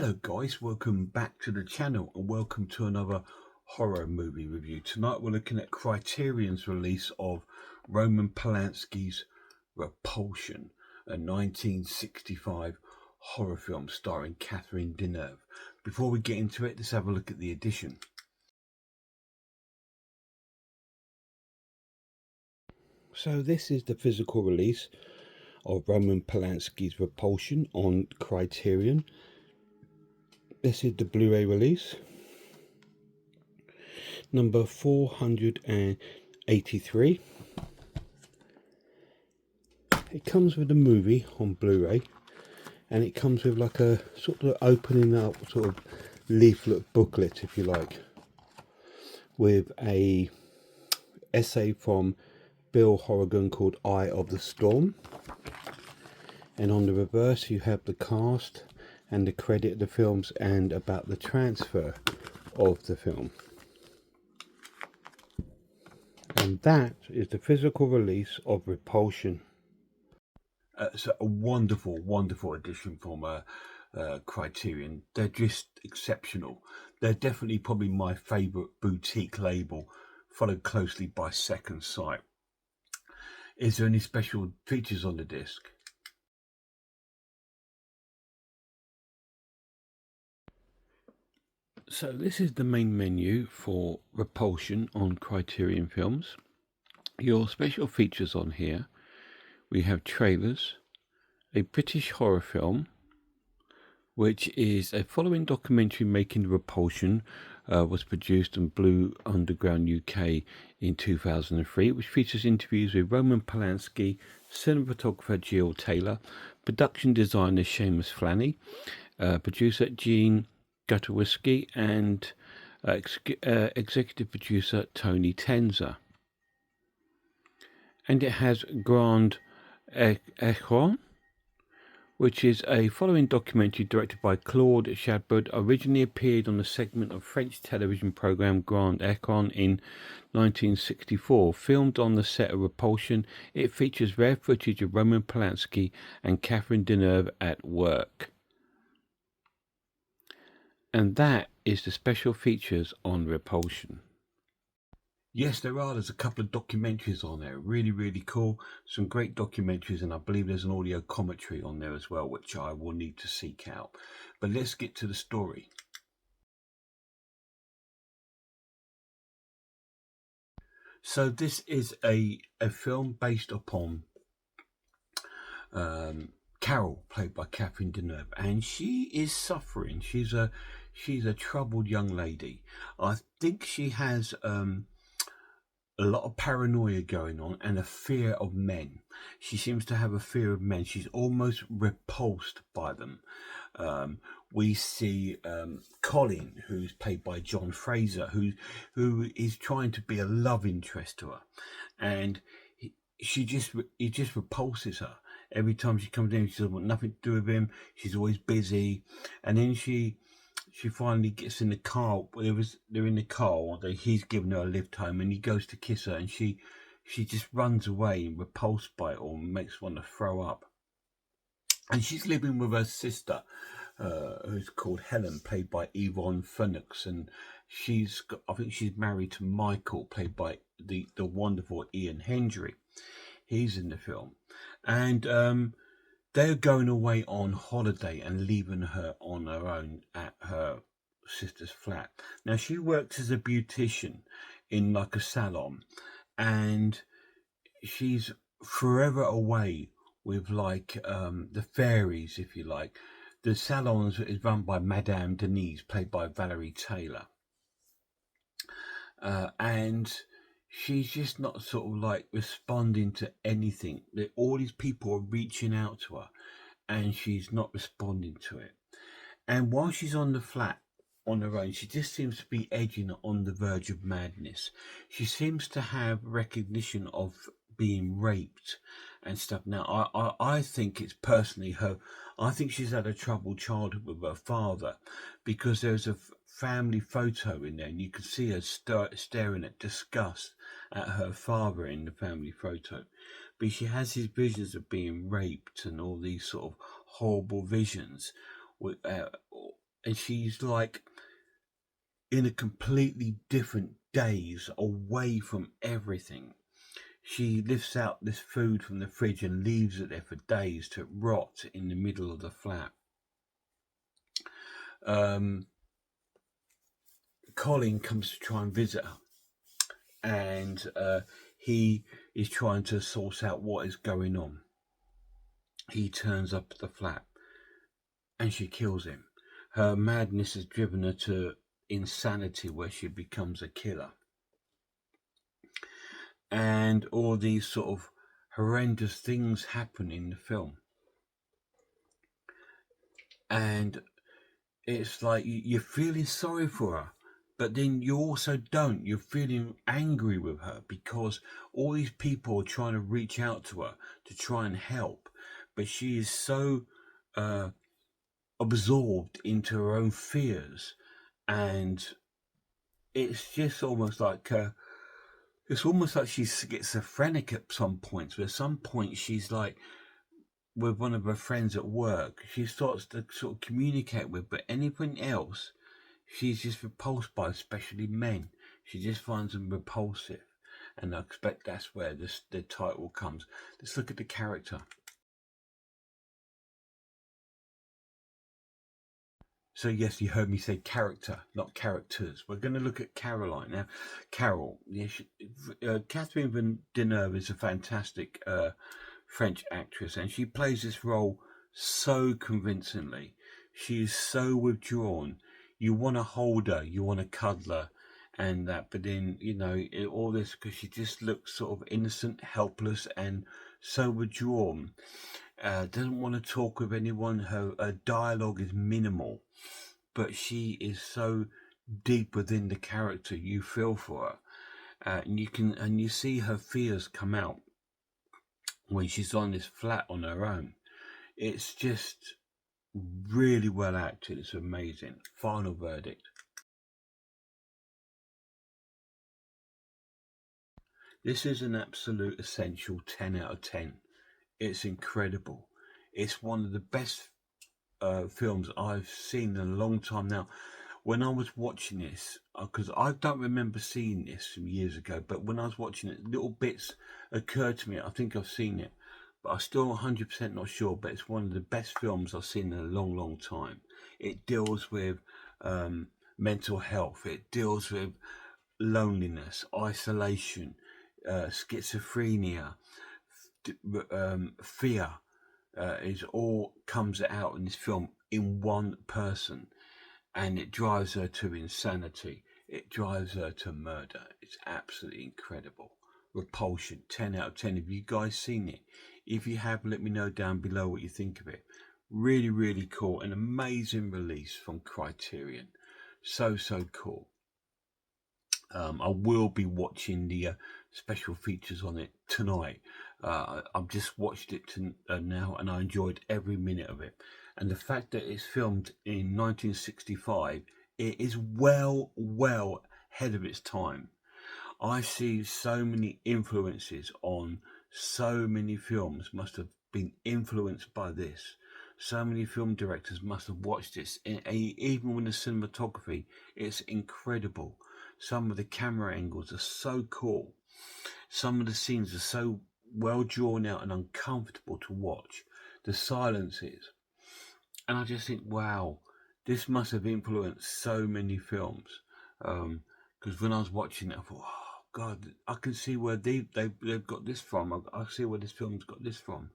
Hello guys, welcome back to the channel and welcome to another horror movie review. Tonight we're looking at Criterion's release of Roman Polanski's Repulsion, a 1965 horror film starring Catherine Deneuve. Before we get into it, let's have a look at the edition. So this is the physical release of Roman Polanski's Repulsion on Criterion. This is the Blu-ray release, number 483. It comes with the movie on Blu-ray, and it comes with like a sort of opening up sort of leaflet booklet, if you like, with a essay from Bill Horrigan called Eye of the Storm. And on the reverse you have the cast and the credit of the films and about the transfer of the film. And that is the physical release of Repulsion. It's a wonderful edition from Criterion. They're just exceptional. They're definitely probably my favourite boutique label, followed closely by Second Sight. Is there any special features on the disc? So this is the main menu for Repulsion on Criterion Films. Your special features on here, we have trailers, a British horror film, which is a following documentary making Repulsion, was produced on Blue Underground UK in 2003, which features interviews with Roman Polanski, cinematographer Jill Taylor, production designer Seamus Flanny, producer Gene Gutowski, and executive producer Tony Tenzer. And it has Grand Écran, which is a following documentary directed by Claude Chadbourd, originally appeared on a segment of French television programme Grand Écran in 1964. Filmed on the set of Repulsion, it features rare footage of Roman Polanski and Catherine Deneuve at work. And that is the special features on Repulsion. Yes, there's a couple of documentaries on there, really cool, some great documentaries, and I believe there's an audio commentary on there as well, which I will need to seek out. But let's get to the story. So this is a film based upon Carol, played by Catherine Deneuve, and she is suffering. She's a troubled young lady. I think she has a lot of paranoia going on and a fear of men. She seems to have a fear of men. She's almost repulsed by them. We see Colin, who's played by John Fraser, who is trying to be a love interest to her, and he just repulses her. Every time she comes in, she doesn't want nothing to do with him. She's always busy, and then she finally gets in the car. They're in the car. He's giving her a lift home, and he goes to kiss her, and she just runs away, repulsed by it all, and makes one to throw up. And she's living with her sister, who's called Helen, played by Yvonne Phoenix, and I think she's married to Michael, played by the wonderful Ian Hendry. He's in the film, and they're going away on holiday and leaving her on her own at her sister's flat. Now, she works as a beautician in like a salon, and she's forever away with like the fairies, if you like. The salon is run by Madame Denise, played by Valerie Taylor. And she's just not sort of like responding to anything. All these people are reaching out to her, and she's not responding to it. And while she's on the flat on her own, she just seems to be edging on the verge of madness. She seems to have recognition of being raped and stuff. Now, I think it's personally her. I think she's had a troubled childhood with her father, because there's a family photo in there, and you can see her staring at disgust at her father in the family photo. But she has these visions of being raped and all these sort of horrible visions, and she's like in a completely different daze, away from everything. She lifts out this food from the fridge and leaves it there for days to rot in the middle of the flat. Colin comes to try and visit her, and he is trying to source out what is going on. He turns up at the flat and she kills him. Her madness has driven her to insanity, where she becomes a killer. And all these sort of horrendous things happen in the film. And it's like you're feeling sorry for her, but then you also don't. You're feeling angry with her because all these people are trying to reach out to her to try and help, but she is so absorbed into her own fears, and it's just almost like it's almost like she's schizophrenic at some points. Where at some point she's like with one of her friends at work, she starts to sort of communicate with, but anything else, she's just repulsed by, especially men. She just finds them repulsive, and I expect that's where the title comes. Let's look at the character. So yes, you heard me say character, not characters. We're going to look at Caroline now. Carol, Catherine Deneuve is a fantastic French actress, and she plays this role so convincingly. She is so withdrawn. You want to hold her, you want to cuddle her, and that. But then all this because she just looks sort of innocent, helpless, and so withdrawn. Doesn't want to talk with anyone. Her dialogue is minimal, but she is so deep within the character. You feel for her, and you see her fears come out when she's on this flat on her own. It's just really well acted. It's amazing. Final verdict. This is an absolute essential 10 out of 10. It's incredible. It's one of the best films I've seen in a long time now. When I was watching this, because I don't remember seeing this from years ago, but when I was watching it, little bits occurred to me. I think I've seen it, but I'm still 100% not sure. But it's one of the best films I've seen in a long, long time. It deals with mental health. It deals with loneliness, isolation, schizophrenia, fear. Is all comes out in this film in one person, and it drives her to insanity. It drives her to murder. It's absolutely incredible. Repulsion, 10 out of 10. Have you guys seen it? If you have, let me know down below what you think of it. Really, really cool. An amazing release from Criterion. So cool. I will be watching the special features on it tonight. I've just watched it now, and I enjoyed every minute of it. And the fact that it's filmed in 1965, it is well ahead of its time. I see so many influences on so many films must have been influenced by this. So many film directors must have watched this. Even with the cinematography, it's incredible. Some of the camera angles are so cool. Some of the scenes are so well drawn out and uncomfortable to watch. The silences. And I just think, wow, this must have influenced so many films. Because when I was watching it, I thought, oh, God, I can see where they've got this from. I see where this film's got this from.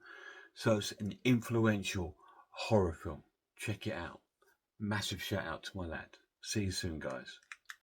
So it's an influential horror film. Check it out. Massive shout out to my lad. See you soon, guys.